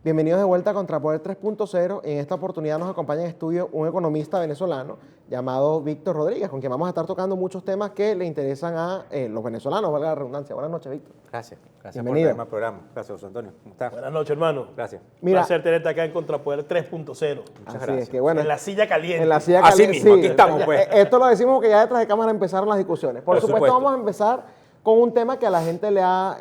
Bienvenidos de vuelta a Contrapoder 3.0. En esta oportunidad nos acompaña en estudio un economista venezolano llamado Víctor Rodríguez, con quien vamos a estar tocando muchos temas que le interesan a los venezolanos, valga la redundancia. Buenas noches, Víctor. Gracias. Gracias Bienvenido. por traerme al programa. Gracias, José Antonio. ¿Cómo estás? Buenas noches, hermano. Gracias. Mira, Un placer tenerte acá en Contrapoder 3.0. Muchas así gracias. es que bueno, En la silla caliente. en la silla Así caliente, mismo, aquí estamos, pues. Esto lo decimos porque ya detrás de cámara empezaron las discusiones. Por supuesto, supuesto. vamos a empezar con un tema que a la gente le ha,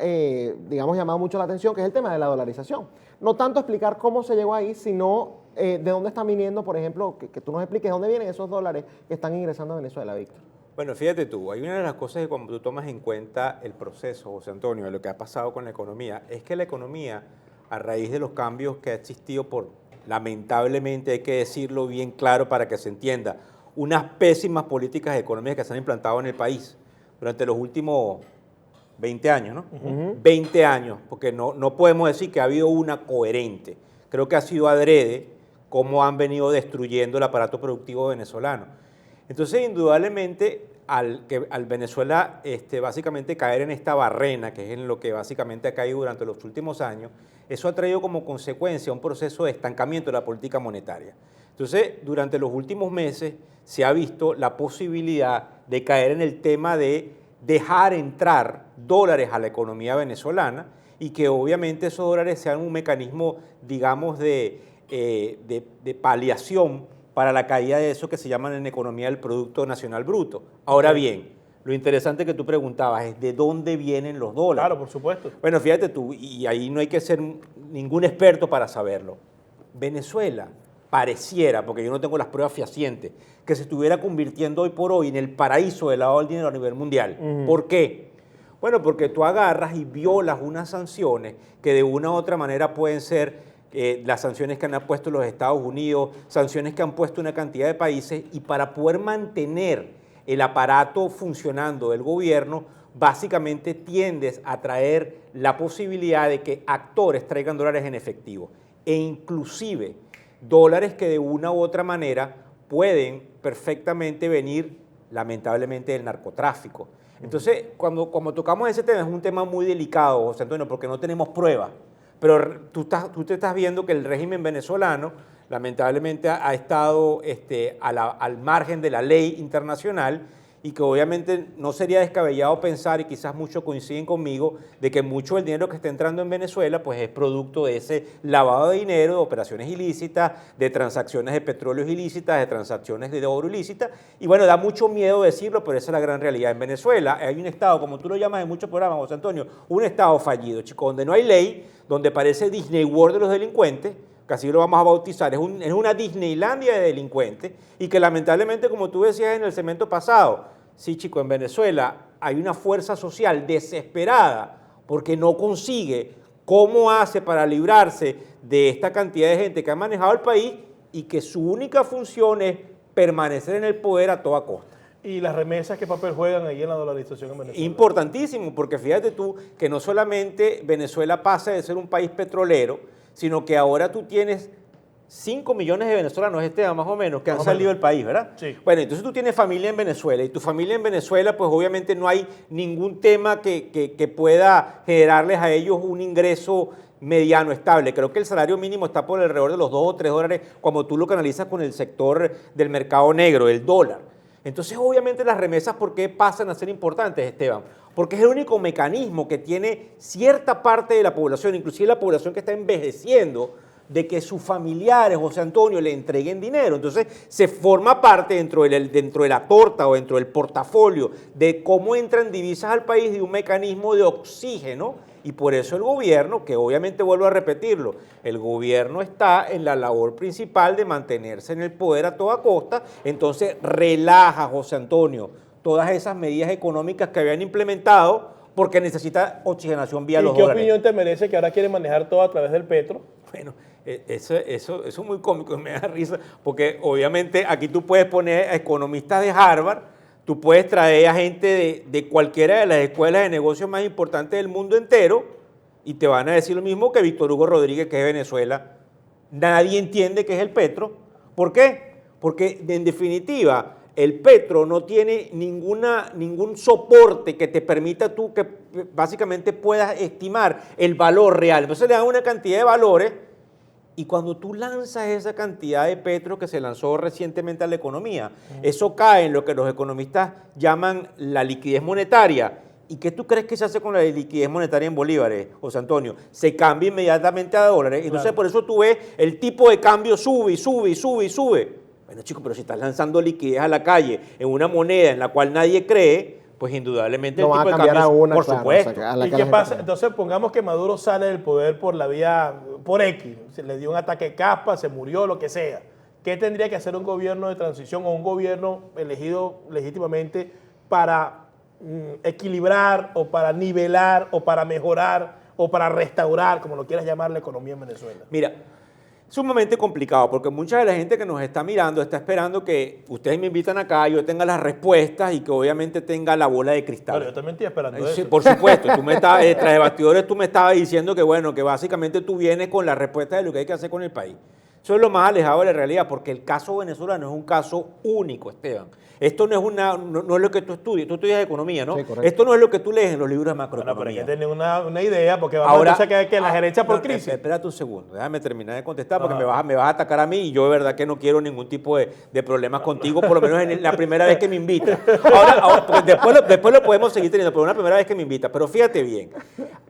digamos, llamado mucho la atención, que es el tema de la dolarización. No tanto explicar cómo se llegó ahí, sino de dónde están viniendo, por ejemplo, que tú nos expliques dónde vienen esos dólares que están ingresando a Venezuela, Víctor. Bueno, fíjate tú, hay una de las cosas que cuando tú tomas en cuenta el proceso, José Antonio, de lo que ha pasado con la economía, es que la economía, a raíz de los cambios que ha existido por, lamentablemente hay que decirlo bien claro para que se entienda, unas pésimas políticas económicas que se han implantado en el país durante los últimos 20 años, ¿no? 20 años, porque no podemos decir que ha habido una coherente. Creo que ha sido adrede cómo han venido destruyendo el aparato productivo venezolano. Entonces, indudablemente, al Venezuela básicamente caer en esta barrena, que es en lo que básicamente ha caído durante los últimos años, eso ha traído como consecuencia un proceso de estancamiento de la política monetaria. Entonces, durante los últimos meses se ha visto la posibilidad de caer en el tema de dejar entrar dólares a la economía venezolana y que obviamente esos dólares sean un mecanismo, digamos, de paliación para la caída de eso que se llama en economía el Producto Nacional Bruto. Ahora bien, lo interesante que tú preguntabas es ¿de dónde vienen los dólares? Claro, por supuesto. Bueno, fíjate tú, y ahí no hay que ser ningún experto para saberlo. Venezuela pareciera, porque yo no tengo las pruebas fehacientes, que se estuviera convirtiendo hoy por hoy en el paraíso del lavado del dinero a nivel mundial. ¿Por qué? Bueno, porque tú agarras y violas unas sanciones que de una u otra manera pueden ser las sanciones que han puesto los Estados Unidos, sanciones que han puesto una cantidad de países, y para poder mantener el aparato funcionando del gobierno, básicamente tiendes a traer la posibilidad de que actores traigan dólares en efectivo, e inclusive dólares que de una u otra manera pueden perfectamente venir, lamentablemente, del narcotráfico. Entonces, cuando tocamos ese tema, es un tema muy delicado, José Antonio, porque no tenemos pruebas. Pero tú te estás viendo que el régimen venezolano, lamentablemente, ha estado al margen de la ley internacional, y que obviamente no sería descabellado pensar, y quizás muchos coinciden conmigo, de que mucho del dinero que está entrando en Venezuela pues es producto de ese lavado de dinero, de operaciones ilícitas, de transacciones de petróleo ilícitas, de transacciones de oro ilícitas. Y bueno, da mucho miedo decirlo, pero esa es la gran realidad. En Venezuela hay un estado, como tú lo llamas en muchos programas, José Antonio, un estado fallido, chico, donde no hay ley, donde parece Disney World de los delincuentes, que así lo vamos a bautizar, es una Disneylandia de delincuentes, y que lamentablemente, como tú decías en el segmento pasado, sí, chico, en Venezuela hay una fuerza social desesperada porque no consigue cómo hace para librarse de esta cantidad de gente que ha manejado el país y que su única función es permanecer en el poder a toda costa. ¿Y las remesas qué papel juegan ahí en la dolarización en Venezuela? Importantísimo, porque fíjate tú que no solamente Venezuela pasa de ser un país petrolero, sino que ahora tú tienes 5 millones de venezolanos, más o menos, que han salido del país, ¿verdad? Sí. Bueno, entonces tú tienes familia en Venezuela, y tu familia en Venezuela, pues obviamente no hay ningún tema que pueda generarles a ellos un ingreso mediano, estable. Creo que el salario mínimo está por alrededor de los 2 o 3 dólares, cuando tú lo canalizas con el sector del mercado negro, el dólar. Entonces, obviamente, las remesas, ¿por qué pasan a ser importantes, Esteban? Porque es el único mecanismo que tiene cierta parte de la población, inclusive la población que está envejeciendo, de que sus familiares, José Antonio, le entreguen dinero. Entonces, se forma parte dentro de la torta o dentro del portafolio de cómo entran divisas al país, de un mecanismo de oxígeno, y por eso el gobierno, que obviamente vuelvo a repetirlo, el gobierno está en la labor principal de mantenerse en el poder a toda costa. Entonces, relaja, José Antonio, todas esas medidas económicas que habían implementado, porque necesita oxigenación vía los dólares. ¿Y qué opinión te merece que ahora quieren manejar todo a través del petro? Bueno, eso es muy cómico, me da risa, porque obviamente aquí tú puedes poner a economistas de Harvard, tú puedes traer a gente de cualquiera de las escuelas de negocios más importantes del mundo entero, y te van a decir lo mismo que Víctor Hugo Rodríguez, que es de Venezuela. Nadie entiende qué es el petro. ¿Por qué? Porque en definitiva el petro no tiene ningún soporte que te permita tú que básicamente puedas estimar el valor real. Entonces le dan una cantidad de valores Y cuando tú lanzas esa cantidad de petro que se lanzó recientemente a la economía, eso cae en lo que los economistas llaman la liquidez monetaria. ¿Y qué tú crees que se hace con la liquidez monetaria en bolívares, José Antonio? Se cambia inmediatamente a dólares. Entonces, Claro. por eso tú ves el tipo de cambio sube y sube y sube y sube. Bueno, chicos, pero si estás lanzando liquidez a la calle en una moneda en la cual nadie cree, pues indudablemente No el van a tipo de cambiar cambio, a una, por claro, supuesto. o sea, a la ¿Y que qué la gente pasa? cree. Entonces, pongamos que Maduro sale del poder por la vía, por X, se le dio un ataque de caspa, se murió, lo que sea. ¿Qué tendría que hacer un gobierno de transición o un gobierno elegido legítimamente para equilibrar o para nivelar o para mejorar o para restaurar, como lo quieras llamar, la economía en Venezuela? Mira, es sumamente complicado porque mucha de la gente que nos está mirando está esperando que ustedes me invitan acá, yo tenga las respuestas y que obviamente tenga la bola de cristal. Bueno, yo también estoy esperando Sí, eso. por supuesto, tú me estás, tras de bastidores tú me estabas diciendo que bueno, que básicamente tú vienes con la respuesta de lo que hay que hacer con el país. Eso es lo más alejado de la realidad, porque el caso venezolano es un caso único, Esteban. Esto no es no es lo que tú estudias economía, ¿no? Sí, correcto. Esto no es lo que tú lees en los libros de Bueno, pero hay macroeconomía. que tener una idea, porque vamos entonces a que la gerencia por crisis. Espérate un segundo, déjame terminar de contestar porque Ajá. me vas a atacar a mí y yo de verdad que no quiero ningún tipo de problemas contigo, por lo menos en la primera vez que me invitas. Ahora, porque después lo podemos seguir teniendo, pero una primera vez que me invitas. Pero fíjate bien,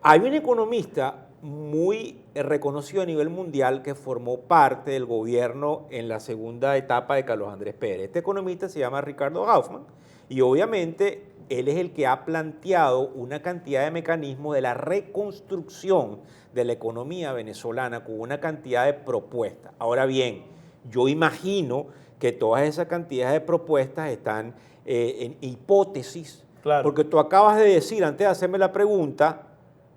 hay un economista muy reconocido a nivel mundial que formó parte del gobierno en la segunda etapa de Carlos Andrés Pérez. Este economista se llama Ricardo Hoffman y obviamente él es el que ha planteado una cantidad de mecanismos de la reconstrucción de la economía venezolana con una cantidad de propuestas. Ahora bien, yo imagino que todas esas cantidades de propuestas están en hipótesis, Claro. porque tú acabas de decir, antes de hacerme la pregunta,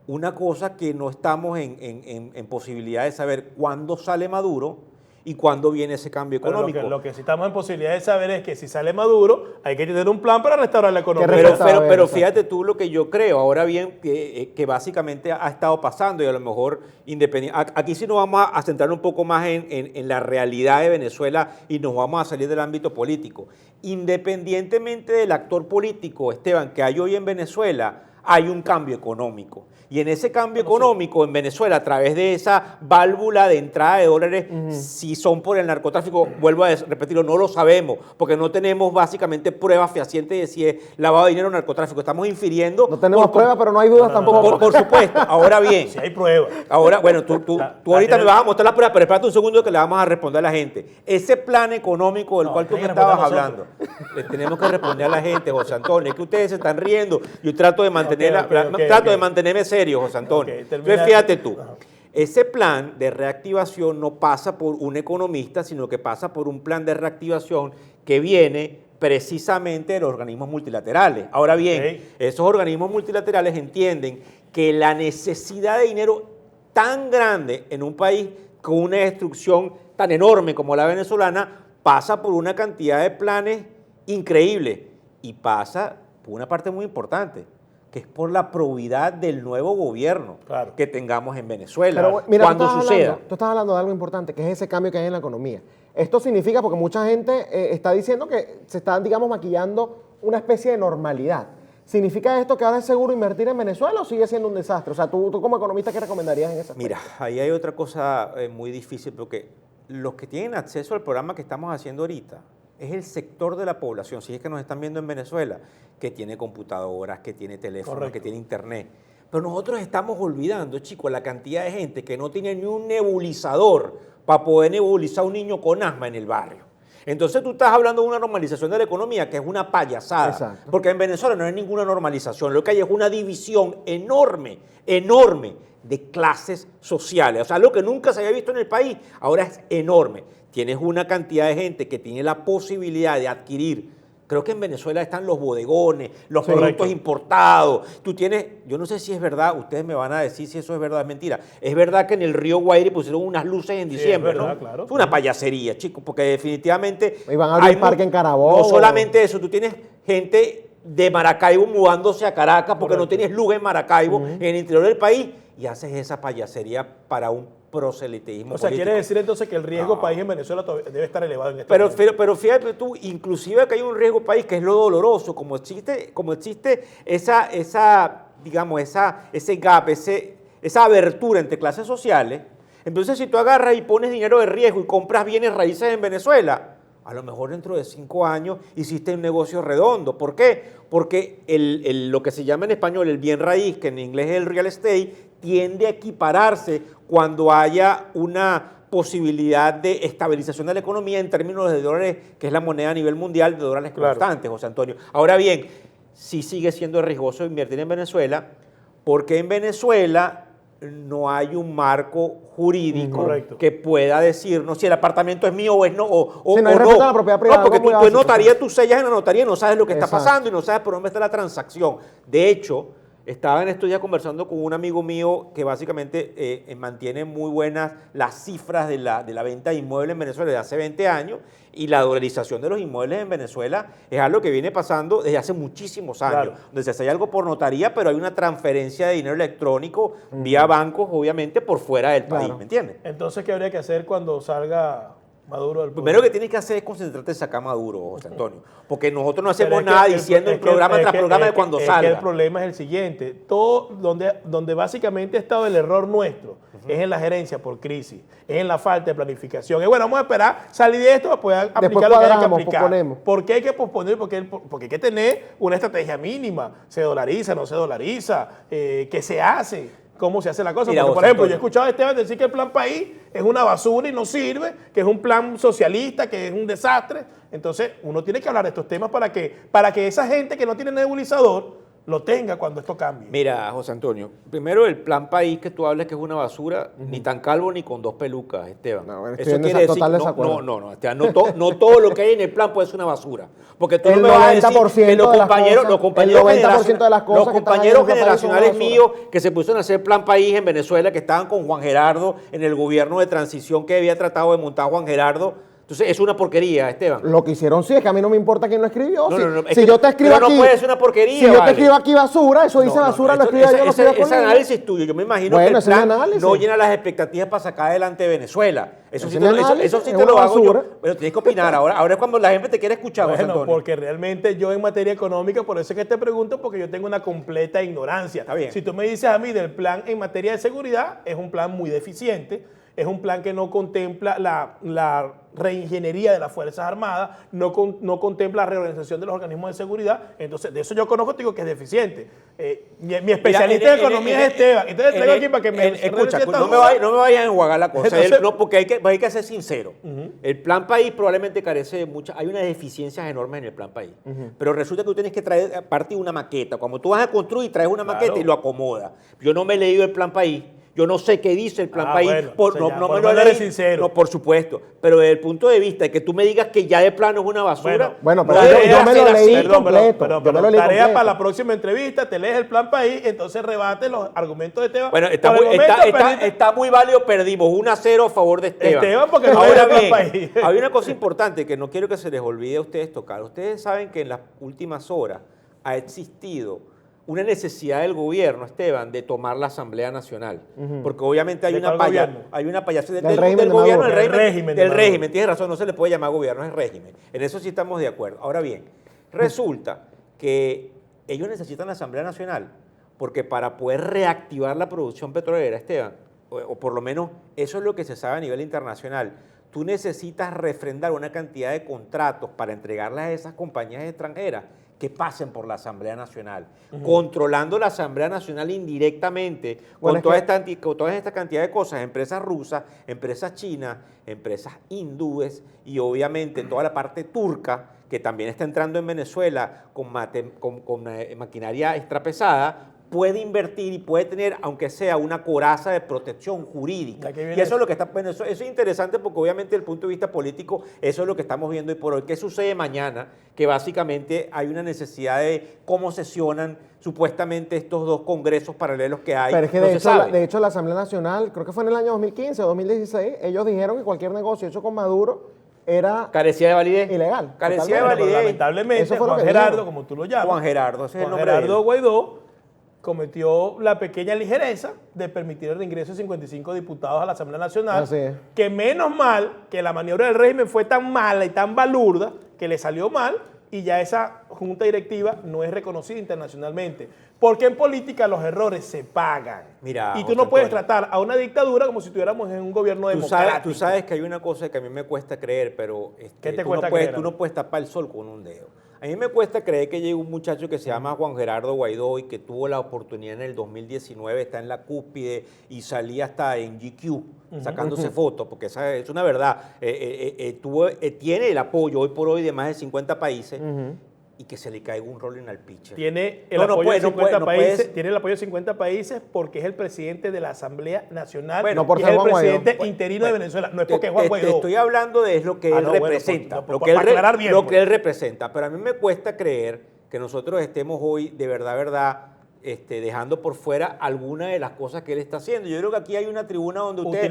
una cosa que no estamos en posibilidad de saber cuándo sale Maduro y cuándo viene ese cambio Pero económico. lo que sí estamos en posibilidad de saber es que si sale Maduro, hay que tener un plan para restaurar la economía. Que Pero, Exacto. pero fíjate tú lo que yo creo. Ahora bien, que básicamente ha estado pasando y a lo mejor aquí sí nos vamos a centrar un poco más en la realidad de Venezuela y nos vamos a salir del ámbito político. Independientemente del actor político, Esteban, que hay hoy en Venezuela, hay un cambio económico. Y en ese cambio económico en Venezuela, a través de esa válvula de entrada de dólares, si son por el narcotráfico, vuelvo a repetirlo, no lo sabemos, porque no tenemos básicamente pruebas fehacientes de si es lavado de dinero o narcotráfico. Estamos infiriendo. No tenemos pruebas, pero no hay dudas tampoco. Por supuesto. Ahora bien. Si hay pruebas. Ahora, bueno, tú ahorita me vas a mostrar las pruebas, pero espérate un segundo que le vamos a responder a la gente. Ese plan económico del cual tú me tiene que estabas responder hablando, le tenemos que responder a la gente, José Antonio. Es que ustedes se están riendo. Yo trato de Ok. mantenerme serio, José Antonio. Ok, termina. Entonces, fíjate tú. Ajá. Ese plan de reactivación no pasa por un economista, sino que pasa por un plan de reactivación que viene precisamente de los organismos multilaterales. Ahora bien, esos organismos multilaterales entienden que la necesidad de dinero tan grande en un país con una destrucción tan enorme como la venezolana pasa por una cantidad de planes increíbles y pasa por una parte muy importante, que es por la probidad del nuevo gobierno que tengamos en Venezuela. Pero mira, cuando suceda. Tú estás hablando de algo importante, que es ese cambio que hay en la economía. Esto significa, porque mucha gente está diciendo que se está, digamos, maquillando una especie de normalidad. ¿Significa esto que ahora es seguro invertir en Venezuela o sigue siendo un desastre? O sea, tú como economista, ¿qué recomendarías en ese aspecto? Mira, ahí hay otra cosa muy difícil, porque los que tienen acceso al programa que estamos haciendo ahorita es el sector de la población, si es que nos están viendo en Venezuela, que tiene computadoras, que tiene teléfonos, que tiene internet. Pero nosotros estamos olvidando, chicos, la cantidad de gente que no tiene ni un nebulizador para poder nebulizar a un niño con asma en el barrio. Entonces tú estás hablando de una normalización de la economía que es una payasada. Exacto. Porque en Venezuela no hay ninguna normalización. Lo que hay es una división enorme, enorme de clases sociales. O sea, lo que nunca se había visto en el país ahora es enorme. Tienes una cantidad de gente que tiene la posibilidad de adquirir. Creo que en Venezuela están los bodegones, los productos importados. Tú tienes, yo no sé si es verdad, ustedes me van a decir si eso es verdad o es mentira. Es verdad que en el río Guaire pusieron unas luces en diciembre, es verdad, ¿no? claro. Es una payasería, chicos, porque definitivamente... Y van a abrir parque en Carabobo. No solamente eso, tú tienes gente de Maracaibo mudándose a Caracas porque no tienes luz en Maracaibo, en el interior del país, y haces esa payasería para un proselitismo O sea, político. quiere decir entonces que el riesgo país en Venezuela debe estar elevado en este momento. Pero fíjate tú, inclusive que hay un riesgo país que es lo doloroso, como existe ese gap, esa abertura entre clases sociales. Entonces, si tú agarras y pones dinero de riesgo y compras bienes raíces en Venezuela, a lo mejor dentro de 5 años hiciste un negocio redondo. ¿Por qué? Porque lo que se llama en español el bien raíz, que en inglés es el real estate, tiende a equipararse cuando haya una posibilidad de estabilización de la economía en términos de dólares, que es la moneda a nivel mundial de dólares constantes, José Antonio. Ahora bien, sí sigue siendo riesgoso invertir en Venezuela, porque en Venezuela no hay un marco jurídico que pueda decirnos si el apartamento es mío o es no, o no hay respeto a la propiedad privada. No, porque tú básico, en notaría, tú sellas en la notaría y no sabes lo que está Exacto. pasando y no sabes por dónde está la transacción. De hecho, estaba en estos días conversando con un amigo mío que básicamente mantiene muy buenas las cifras de la venta de inmuebles en Venezuela desde hace 20 años, y la dolarización de los inmuebles en Venezuela es algo que viene pasando desde hace muchísimos años, donde se hace algo por notaría, pero hay una transferencia de dinero electrónico vía bancos, obviamente, por fuera del país, ¿me entiendes? Entonces, ¿qué habría que hacer cuando salga Maduro del poder? Primero que tienes que hacer es concentrarte en sacar a Maduro, José Antonio, porque nosotros no hacemos nada diciendo en programa tras programa de cuando salga. Es que el problema es el siguiente, todo donde básicamente ha estado el error nuestro, es en la gerencia por crisis, es en la falta de planificación. Es bueno, vamos a esperar salir de esto para poder aplicar lo que hay que aplicar. Posponemos. ¿Por qué hay que posponer? Porque hay que tener una estrategia mínima. ¿Se dolariza, no se dolariza? ¿Qué se hace? ¿Cómo se hace la cosa? Mira, porque, por ejemplo, yo he escuchado a Esteban decir que el plan país es una basura y no sirve, que es un plan socialista, que es un desastre. Entonces, uno tiene que hablar de estos temas para que esa gente que no tiene nebulizador lo tenga cuando esto cambie. Mira, José Antonio, primero el plan país que tú hablas que es una basura, ni tan calvo ni con 2 pelucas, Esteban. No, bueno, eso quiere decir, desacuerdo. no, Esteban, no todo lo que hay en el plan puede ser una basura. Porque tú El no me vas a decir 90% que los de las compañeros, cosas, los compañeros, el 90% de las cosas los que están ahí compañeros en nuestro país son una generacionales basura. míos que se pusieron a hacer plan país en Venezuela, que estaban con Juan Gerardo en el gobierno de transición que había tratado de montar Juan Gerardo. Entonces, es una porquería, Esteban. Lo que hicieron sí, es que a mí no me importa quién lo escribió. No, Si yo te escribo pero aquí, no puede ser una porquería, si yo te vale. escribo aquí basura, eso dice basura, lo escribo yo, lo escribo Ese conmigo. análisis tuyo, yo me imagino Bueno, que el ese es mi plan análisis. no llena las expectativas para sacar adelante Venezuela. Eso sí Ese es mi eso análisis, sí es te lo una hago yo. basura. Pero tienes que opinar. Ahora es cuando la gente te quiere escuchar, José Bueno, Antonio. porque realmente yo en materia económica, por eso es que te pregunto, porque yo tengo una completa ignorancia. Está bien. Si tú me dices a mí del plan en materia de seguridad, es un plan muy deficiente, es un plan que no contempla la reingeniería de las Fuerzas Armadas, no contempla la reorganización de los organismos de seguridad. Entonces, de eso yo conozco, te digo que es deficiente. Mi especialista en economía es Esteban. Entonces traigo aquí para que me... Escucha, no me vayas a enjuagar la cosa. Entonces, porque hay que ser sincero. El plan país probablemente carece de muchas... Hay unas deficiencias enormes en el plan país. Pero resulta que tú tienes que traer aparte una maqueta. Cuando tú vas a construir, traes una maqueta y lo acomodas. Yo no me he leído el plan país. Yo no sé qué dice el plan país. Bueno, no me lo eres leí. sincero. No, por supuesto. Pero desde el punto de vista de que tú me digas que ya de plano es una basura. Bueno, no pero debe yo me ser lo leí así. completo. Pero Yo me lo leí tarea completo. para la próxima entrevista, te lees el plan país, entonces rebate los argumentos de Esteban. Bueno, Por el momento, está muy válido, perdimos 1-0 a favor de Esteban. Esteban, porque no Ahora es del bien, país. hay una cosa importante que no quiero que se les olvide a ustedes tocar. Ustedes saben que en las últimas horas ha existido una necesidad del gobierno, Esteban, de tomar la Asamblea Nacional. Porque obviamente hay ¿De una cuál gobierno? payasada Del régimen de gobierno, Maduro. del Del régimen. régimen. Tienes razón, no se le puede llamar gobierno, es régimen. En eso sí estamos de acuerdo. Ahora bien, resulta que ellos necesitan la Asamblea Nacional porque para poder reactivar la producción petrolera, Esteban, o por lo menos eso es lo que se sabe a nivel internacional, tú necesitas refrendar una cantidad de contratos para entregarlas a esas compañías extranjeras que pasen por la Asamblea Nacional, controlando la Asamblea Nacional indirectamente, Bueno, con toda esta cantidad de cosas, empresas rusas, empresas chinas, empresas hindúes y obviamente toda la parte turca, que también está entrando en Venezuela con maquinaria extrapesada, puede invertir y puede tener, aunque sea una coraza de protección jurídica. Y eso es lo que está, bueno, eso es interesante porque obviamente desde el punto de vista político, eso es lo que estamos viendo hoy por hoy. ¿Qué sucede mañana? Que básicamente hay una necesidad de cómo sesionan supuestamente estos dos congresos paralelos que hay. Pero es que no se sabe. de hecho la Asamblea Nacional, creo que fue en el año 2015 o 2016, ellos dijeron que cualquier negocio hecho con Maduro era Carecía de validez. ilegal. Carecía de totalmente. validez. Lamentablemente, Eso fue lo Juan que Gerardo, dijeron. como tú lo llamas, Juan Gerardo, ese es el Juan nombre de Gerardo él. Guaidó cometió la pequeña ligereza de permitir el ingreso de 55 diputados a la Asamblea Nacional, Así es. que menos mal que la maniobra del régimen fue tan mala y tan balurda que le salió mal, y ya esa junta directiva no es reconocida internacionalmente. Porque en política los errores se pagan. Mira, y tú José no puedes Antonio, tratar a una dictadura como si estuviéramos en un gobierno democrático. tú sabes que hay una cosa que a mí me cuesta creer, pero ¿Qué te tú, cuesta no puedes, creer? tú no puedes tapar el sol con un dedo. A mí me cuesta creer que llegue un muchacho que se llama Juan Gerardo Guaidó y que tuvo la oportunidad en el 2019, está en la cúspide y salía hasta en GQ sacándose fotos, porque esa es una verdad. Tiene el apoyo hoy por hoy de más de 50 países y que se le caiga un rol en el pitcher. Tiene el No, apoyo de 50 países, puedes. tiene el apoyo de 50 países porque es el presidente de la Asamblea Nacional Bueno, no por y es ser el Juan Guaidó. presidente interino de Venezuela. No es porque es Juan Te Guaidó. estoy hablando de lo que Ah, él no, bueno, representa, pues, para aclarar bien, lo pues. que él representa. Pero a mí me cuesta creer que nosotros estemos hoy de verdad, dejando por fuera alguna de las cosas que él está haciendo. Yo creo que aquí hay una tribuna donde ustedes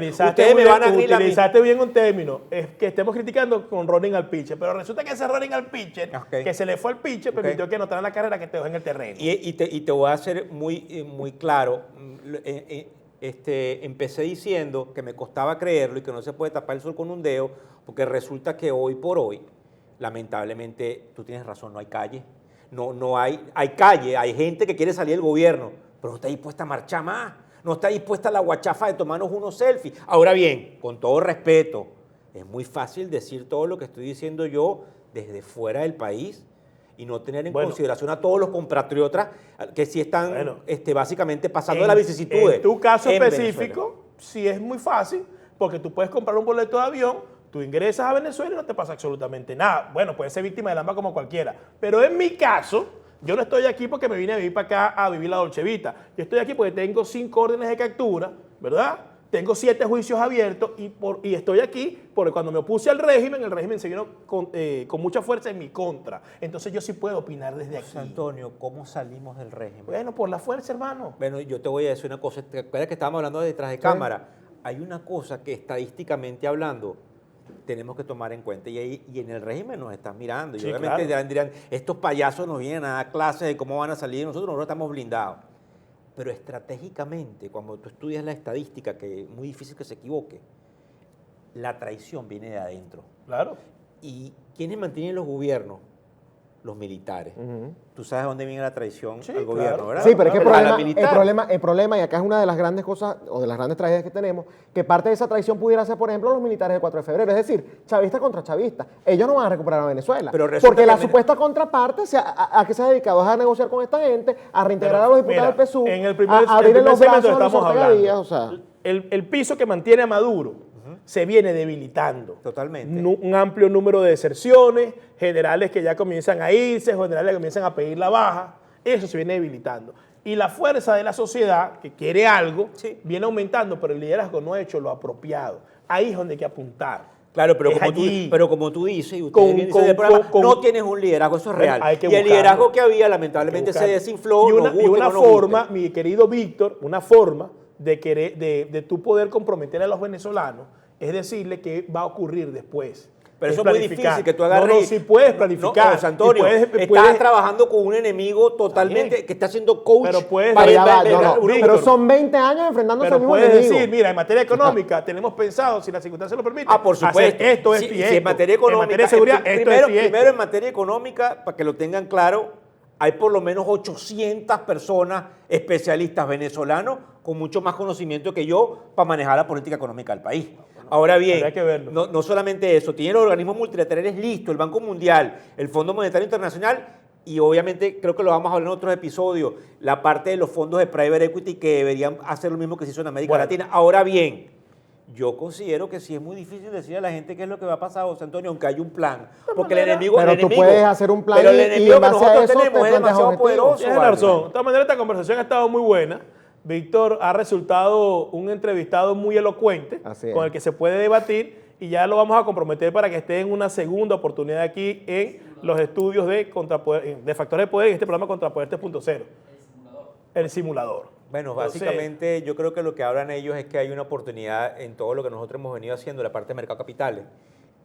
me van a abrir la Utilizaste bien un término, es que estemos criticando con running al pitcher, pero resulta que ese running al pitcher, Ok. que se le fue al pitcher, Ok. permitió que anotaran la carrera que te dejó en el terreno. Y te voy a hacer muy claro. Empecé diciendo que me costaba creerlo y que no se puede tapar el sol con un dedo, porque resulta que hoy por hoy, lamentablemente, tú tienes razón, no hay calle. No hay calle, hay gente que quiere salir del gobierno, pero no está dispuesta a marchar más, no está dispuesta a la guachafa de tomarnos unos selfies. Ahora bien, con todo respeto, es muy fácil decir todo lo que estoy diciendo yo desde fuera del país y no tener en consideración a todos los compatriotas que sí están básicamente pasando las vicisitudes. En tu caso en específico, Venezuela. sí es muy fácil, porque tú puedes comprar un boleto de avión, tú ingresas a Venezuela y no te pasa absolutamente nada. Bueno, puedes ser víctima del hambre como cualquiera. Pero en mi caso, yo no estoy aquí porque me vine a vivir para acá a vivir la Dolce Vita. Yo estoy aquí porque tengo 5 órdenes de captura, ¿verdad? Tengo 7 juicios abiertos y estoy aquí porque cuando me opuse al régimen, el régimen se vino con mucha fuerza en mi contra. Entonces yo sí puedo opinar desde aquí. José Antonio, ¿cómo salimos del régimen? Bueno, por la fuerza, hermano. Bueno, yo te voy a decir una cosa. ¿Te acuerdas que estábamos hablando detrás de cámara? Hay una cosa que estadísticamente hablando tenemos que tomar en cuenta y en el régimen nos están mirando y Sí, obviamente claro. dirán, estos payasos nos vienen a dar clases de cómo van a salir, nosotros estamos blindados. Pero estratégicamente, cuando tú estudias la estadística, que es muy difícil que se equivoque, la traición viene de adentro. Claro. ¿Y quiénes mantienen los gobiernos? Los militares. Tú sabes dónde viene la traición al gobierno, claro. ¿verdad? Sí, pero es que A la el militar. problema, y acá es una de las grandes cosas, o de las grandes tragedias que tenemos, que parte de esa traición pudiera ser, por ejemplo, los militares del 4 de febrero, es decir, chavista contra chavista. Ellos no van a recuperar a Venezuela. Pero resulta porque que la supuesta contraparte, ¿a qué se ha dedicado? Es a negociar con esta gente, a reintegrar a los diputados del PSUV, en el a primer abrirle los segmento brazos a Luis estamos Ortega hablando. Díaz, o sea. El piso que mantiene a Maduro se viene debilitando. Totalmente. Un amplio número de deserciones, generales que ya comienzan a irse, generales que comienzan a pedir la baja, eso se viene debilitando. Y la fuerza de la sociedad, que quiere algo, Sí. viene aumentando, pero el liderazgo no ha hecho lo apropiado. Ahí es donde hay que apuntar. Claro, pero Es como, allí. como tú dices, y ustedes Con- bien dicen con- en el programa, con- no tienes un liderazgo, eso es Bueno, real. hay que Y el buscarlo. liderazgo que había, lamentablemente, se Buscar. desinfló, Y una, nos guste y una o no nos forma, guste. mi querido Víctor, una forma de tú poder comprometer a los venezolanos es decirle qué va a ocurrir después. Pero eso es muy planificar. difícil que tú agarres. No, sí puedes planificar. José Antonio, Y estás puedes- trabajando con un enemigo totalmente bien. que está haciendo coach. Pero puedes- Pero ya va, Pero, no, no, Víctor, pero son 20 años enfrentándose Pero al mismo puedes enemigo. decir, mira, en materia económica tenemos pensado, si las circunstancias lo permiten, Por supuesto. hacer esto, Sí, esto y sí, esto. en materia económica. En materia de seguridad, esto, esto y esto. Primero, en materia económica, para que lo tengan claro, hay por lo menos 800 personas especialistas venezolanos con mucho más conocimiento que yo para manejar la política económica del país. Ahora bien, Habría que verlo. no solamente eso, tienen los organismos multilaterales listos, el Banco Mundial, el Fondo Monetario Internacional y obviamente creo que lo vamos a hablar en otros episodios, la parte de los fondos de private equity que deberían hacer lo mismo que se hizo en América Bueno. Latina. Ahora bien, yo considero que sí es muy difícil decir a la gente qué es lo que va a pasar, José Antonio, aunque hay un plan. Porque el enemigo... Pero el tú enemigo- puedes hacer un plan pero el y enemigo en que base a nosotros eso te tenemos es planteas demasiado objetivos. poderoso. Tienes ¿vale? razón. De todas maneras, esta conversación ha estado muy buena. Víctor ha resultado un entrevistado muy elocuente, Así es. con el que se puede debatir y ya lo vamos a comprometer para que esté en una segunda oportunidad aquí en los estudios de Factores de Poder, en este programa Contrapoder 3.0. El simulador. Bueno, Entonces, básicamente yo creo que lo que hablan ellos es que hay una oportunidad en todo lo que nosotros hemos venido haciendo, la parte de mercado de capitales,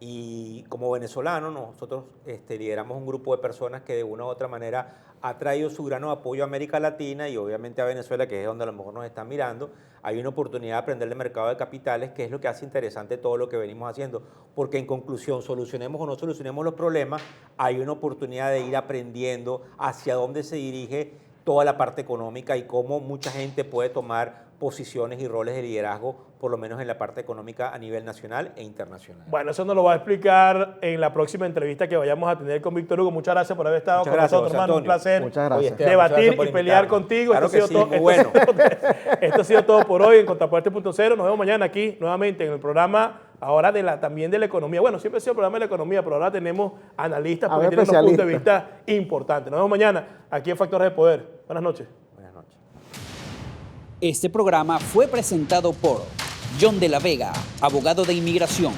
Y como venezolanos, nosotros lideramos un grupo de personas que de una u otra manera ha traído su grano de apoyo a América Latina y obviamente a Venezuela, que es donde a lo mejor nos están mirando. Hay una oportunidad de aprender del mercado de capitales, que es lo que hace interesante todo lo que venimos haciendo. Porque en conclusión, solucionemos o no solucionemos los problemas, hay una oportunidad de ir aprendiendo hacia dónde se dirige toda la parte económica y cómo mucha gente puede tomar posiciones y roles de liderazgo, por lo menos en la parte económica a nivel nacional e internacional. Bueno, eso nos lo va a explicar en la próxima entrevista que vayamos a tener con Víctor Hugo. Muchas gracias por haber estado Muchas con gracias, nosotros, José hermano. Un Antonio. placer Muchas gracias. Esteban, debatir muchas gracias por y pelear invitarme. contigo. Claro Esto ha que sido sí, muy bueno. Esto ha sido todo por hoy en Contrapueste.0. Nos vemos mañana aquí nuevamente en el programa ahora también de la economía. Bueno, siempre ha sido el programa de la economía, pero ahora tenemos analistas porque tienen unos puntos de vista importantes. Nos vemos mañana aquí en Factores de Poder. Buenas noches. Buenas noches. Este programa fue presentado por John de la Vega, abogado de inmigración.